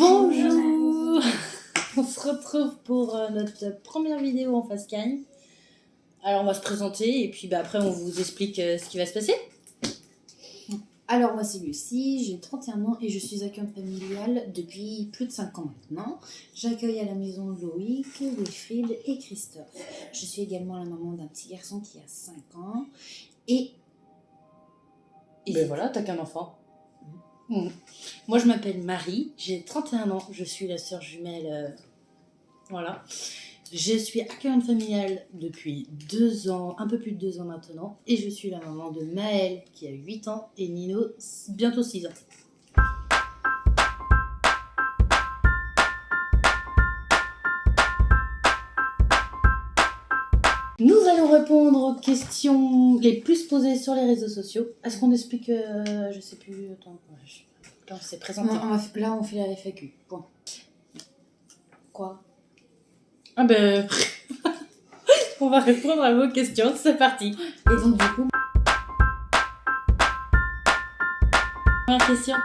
Bonjour. On se retrouve pour notre première vidéo en face cam. Alors on va se présenter et puis après on vous explique ce qui va se passer. Alors moi c'est Lucie, j'ai 31 ans et je suis accueillante familiale depuis plus de 5 ans maintenant. J'accueille à la maison Loïc, Wilfried et Christophe. Je suis également la maman d'un petit garçon qui a 5 ans et Ben voilà, t'as qu'un enfant. Moi je m'appelle Marie, j'ai 31 ans, je suis la sœur jumelle. Voilà. Je suis accueillante familiale depuis 2 ans, un peu plus de 2 ans maintenant, et je suis la maman de Maëlle qui a 8 ans et Nino bientôt 6 ans. Nous allons répondre aux questions les plus posées sur les réseaux sociaux. Est-ce qu'on explique, je sais plus, attends, là on s'est présenté. là on fait la FAQ, point. Quoi? Ah ben, on va répondre à vos questions, c'est parti. Et donc du coup, Première question.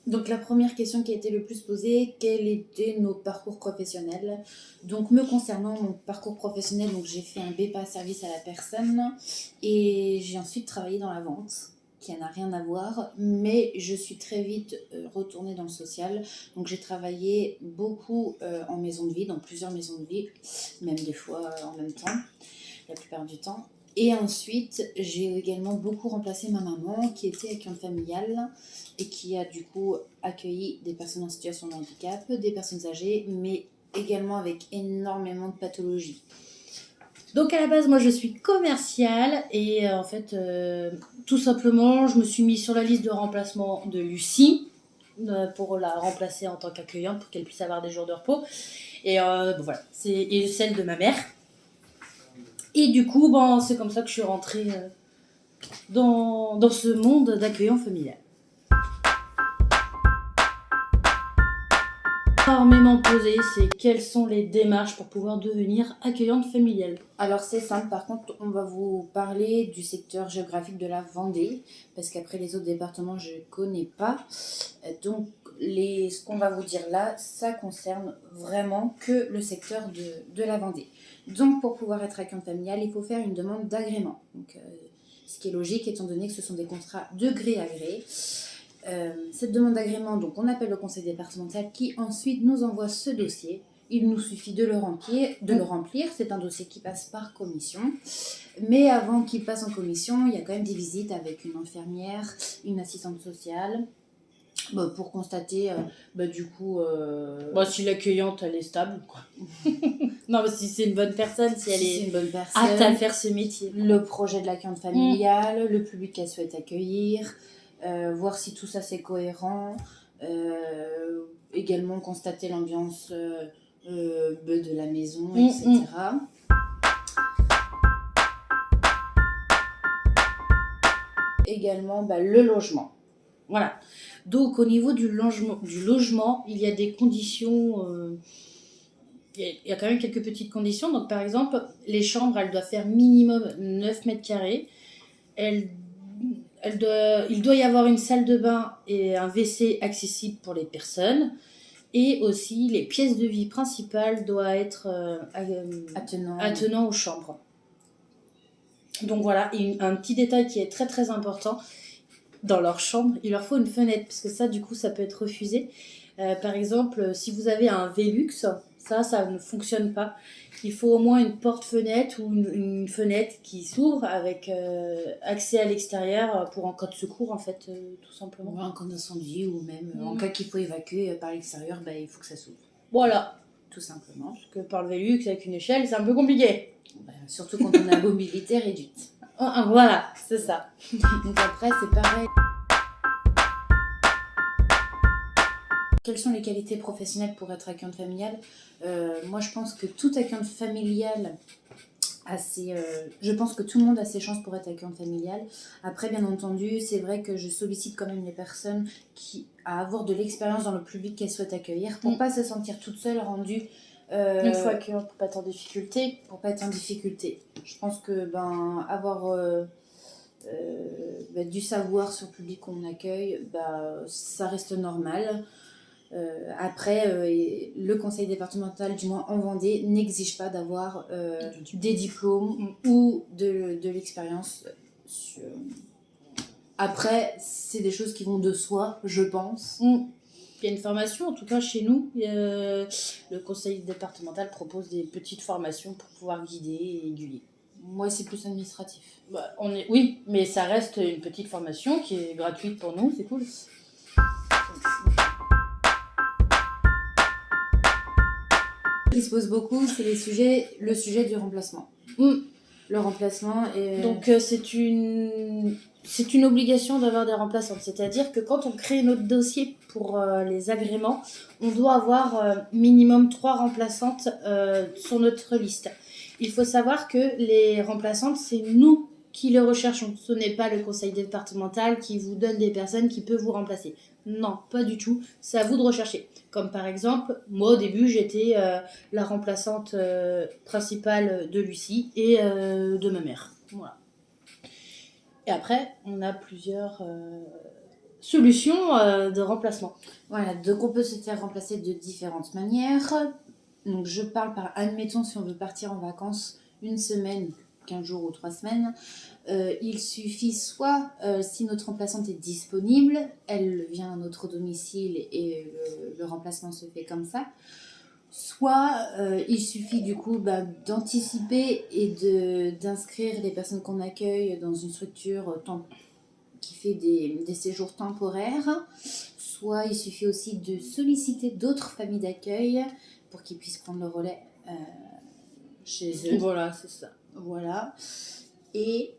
donc la première question qui a été le plus posée, quels étaient nos parcours professionnels? Donc me concernant mon parcours professionnel, donc j'ai fait un BPA service à la personne et j'ai ensuite travaillé dans la vente, qui n'a rien à voir, mais je suis très vite retournée dans le social. Donc j'ai travaillé beaucoup en maison de vie, dans plusieurs maisons de vie, même des fois en même temps, la plupart du temps. Et ensuite, j'ai également beaucoup remplacé ma maman qui était accueillante familiale et qui a du coup accueilli des personnes en situation de handicap, des personnes âgées, mais également avec énormément de pathologies. Donc à la base, moi je suis commerciale et en fait, tout simplement, je me suis mise sur la liste de remplacement de Lucie pour la remplacer en tant qu'accueillante pour qu'elle puisse avoir des jours de repos. Et bon, voilà, et celle de ma mère. Et du coup, bon, c'est comme ça que je suis rentrée dans ce monde d'accueillant familial. Énormément posé, c'est quelles sont les démarches pour pouvoir devenir accueillante familiale. Alors c'est simple, par contre on va vous parler du secteur géographique de la Vendée, parce qu'après les autres départements je ne connais pas. Donc ce qu'on va vous dire là, ça concerne vraiment que le secteur de la Vendée. Donc pour pouvoir être accueillante familiale, il faut faire une demande d'agrément. Donc, ce qui est logique étant donné que ce sont des contrats de gré à gré. Cette demande d'agrément, donc on appelle le conseil départemental qui ensuite nous envoie ce dossier. Il nous suffit de le remplir. C'est un dossier qui passe par commission. Mais avant qu'il passe en commission, il y a quand même des visites avec une infirmière, une assistante sociale, pour constater du coup... si l'accueillante elle est stable, quoi. Non, mais si c'est une bonne personne, si elle est une bonne personne, apte à faire ce métier. Le projet de l'accueillante familiale, le public qu'elle souhaite accueillir, voir si tout ça c'est cohérent, également constater l'ambiance de la maison, etc. Également le logement. Voilà. Donc au niveau du logement, il y a des conditions, il y a quand même quelques petites conditions. Donc par exemple, les chambres, elles doivent faire minimum 9 mètres carrés. Il doit y avoir une salle de bain et un WC accessible pour les personnes. Et aussi, les pièces de vie principales doivent être attenant aux chambres. Donc voilà, et un petit détail qui est très très important, dans leur chambre, il leur faut une fenêtre, parce que ça, du coup, ça peut être refusé. Par exemple, si vous avez un Velux, ça ne fonctionne pas. Il faut au moins une porte-fenêtre ou une fenêtre qui s'ouvre avec accès à l'extérieur pour en cas de secours, en fait, tout simplement. En cas d'incendie ou même en cas qu'il faut évacuer par l'extérieur, il faut que ça s'ouvre. Voilà. Tout simplement. Parce que par le Velux, avec une échelle, c'est un peu compliqué. Surtout quand on a la mobilité réduite. Voilà, c'est ça. Donc après, c'est pareil. Quelles sont les qualités professionnelles pour être accueillante familiale? Moi, je pense que toute accueillante familiale je pense que tout le monde a ses chances pour être accueillante familiale. Après, bien entendu, c'est vrai que je sollicite quand même les personnes à avoir de l'expérience dans le public qu'elles souhaitent accueillir pour pas se sentir toute seule rendue. Une fois accueillante pour pas être en difficulté. Pour pas être en difficulté. Je pense que avoir du savoir sur le public qu'on accueille, ça reste normal. Après, le conseil départemental, du moins en Vendée, n'exige pas d'avoir des diplômes ou de l'expérience. Après, c'est des choses qui vont de soi, je pense. Il y a une formation, en tout cas chez nous, le conseil départemental propose des petites formations pour pouvoir guider et aiguiller. Moi, c'est plus administratif. Oui, mais ça reste une petite formation qui est gratuite pour nous, c'est cool. Ce qui se pose beaucoup, c'est le sujet du remplacement. Le remplacement est... Donc c'est une obligation d'avoir des remplaçantes. C'est-à-dire que quand on crée notre dossier pour les agréments, on doit avoir minimum 3 remplaçantes sur notre liste. Il faut savoir que les remplaçantes, c'est nous qui les recherchons. Ce n'est pas le conseil départemental qui vous donne des personnes qui peuvent vous remplacer. Non, pas du tout. C'est à vous de rechercher. Comme par exemple, moi au début, j'étais la remplaçante principale de Lucie et de ma mère. Voilà. Et après, on a plusieurs solutions de remplacement. Voilà, donc on peut se faire remplacer de différentes manières. Donc je parle par, admettons, si on veut partir en vacances une semaine, 15 jours ou 3 semaines, il suffit soit, si notre remplaçante est disponible, elle vient à notre domicile et le remplacement se fait comme ça. Soit il suffit du coup d'anticiper et d'inscrire les personnes qu'on accueille dans une structure qui fait des séjours temporaires. Soit il suffit aussi de solliciter d'autres familles d'accueil pour qu'ils puissent prendre le relais chez eux. Voilà, c'est ça. Voilà. Et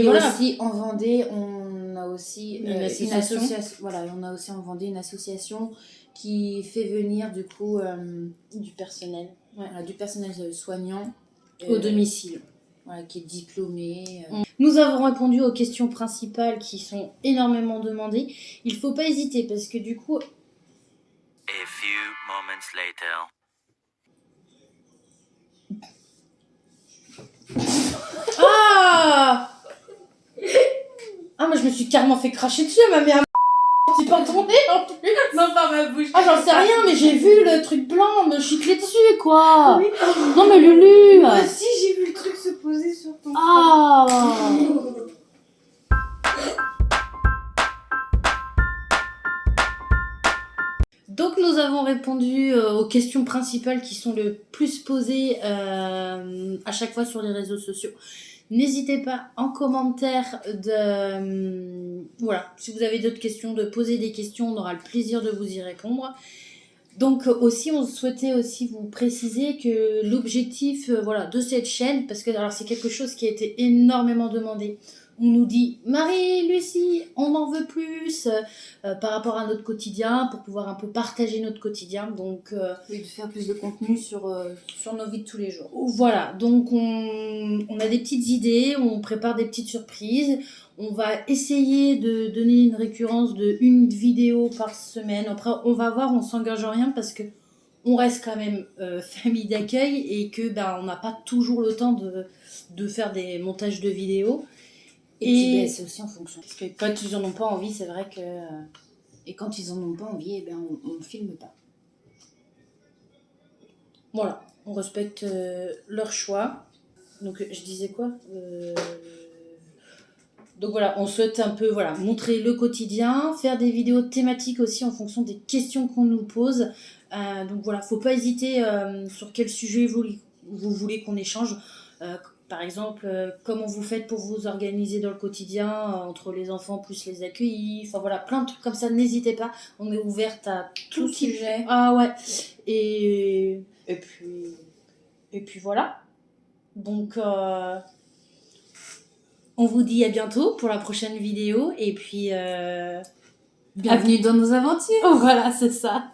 voilà. Aussi en Vendée, on a aussi une association. Voilà, on a aussi en Vendée une association qui fait venir du coup du personnel. Voilà, du personnel soignant au domicile. Voilà, qui est diplômé. Nous avons répondu aux questions principales qui sont énormément demandées. Il ne faut pas hésiter parce que du coup... A few moments later. Ah, mais je me suis carrément fait cracher dessus à ma mère. C'est pas tombé en plus. Non, par ma bouche. Ah, j'en sais rien, mais j'ai vu le truc blanc me chicler dessus, quoi. Oui. Non, mais Lulu. Moi aussi, j'ai vu le truc se poser sur ton Donc nous avons répondu aux questions principales qui sont le plus posées à chaque fois sur les réseaux sociaux. N'hésitez pas en commentaire voilà, si vous avez d'autres questions, de poser des questions, on aura le plaisir de vous y répondre. Donc aussi, on souhaitait aussi vous préciser que l'objectif de cette chaîne, parce que alors c'est quelque chose qui a été énormément demandé. On nous dit, Marie-Lucie, on en veut plus par rapport à notre quotidien, pour pouvoir un peu partager notre quotidien. Donc, oui, de faire plus de contenu sur nos vies de tous les jours. Voilà, donc on a des petites idées, on prépare des petites surprises. On va essayer de donner une récurrence de 1 vidéo par semaine. Après, on va voir, on s'engage en rien parce que on reste quand même famille d'accueil et que on n'a pas toujours le temps de faire des montages de vidéos. Et puis c'est aussi en fonction. Parce que quand ils en ont pas envie, c'est vrai que... Et quand ils en ont pas envie, on ne filme pas. Voilà, on respecte leur choix. Donc je disais quoi Donc voilà, on souhaite un peu montrer le quotidien, faire des vidéos thématiques aussi en fonction des questions qu'on nous pose. Donc voilà, faut pas hésiter sur quel sujet vous voulez qu'on échange. Par exemple, comment vous faites pour vous organiser dans le quotidien entre les enfants plus les accueillis. Enfin voilà, plein de trucs comme ça, n'hésitez pas. On est ouverte à tout sujet. Ah ouais. Et puis voilà. Donc... on vous dit à bientôt pour la prochaine vidéo et puis... Bienvenue dans nos aventures. Voilà, c'est ça.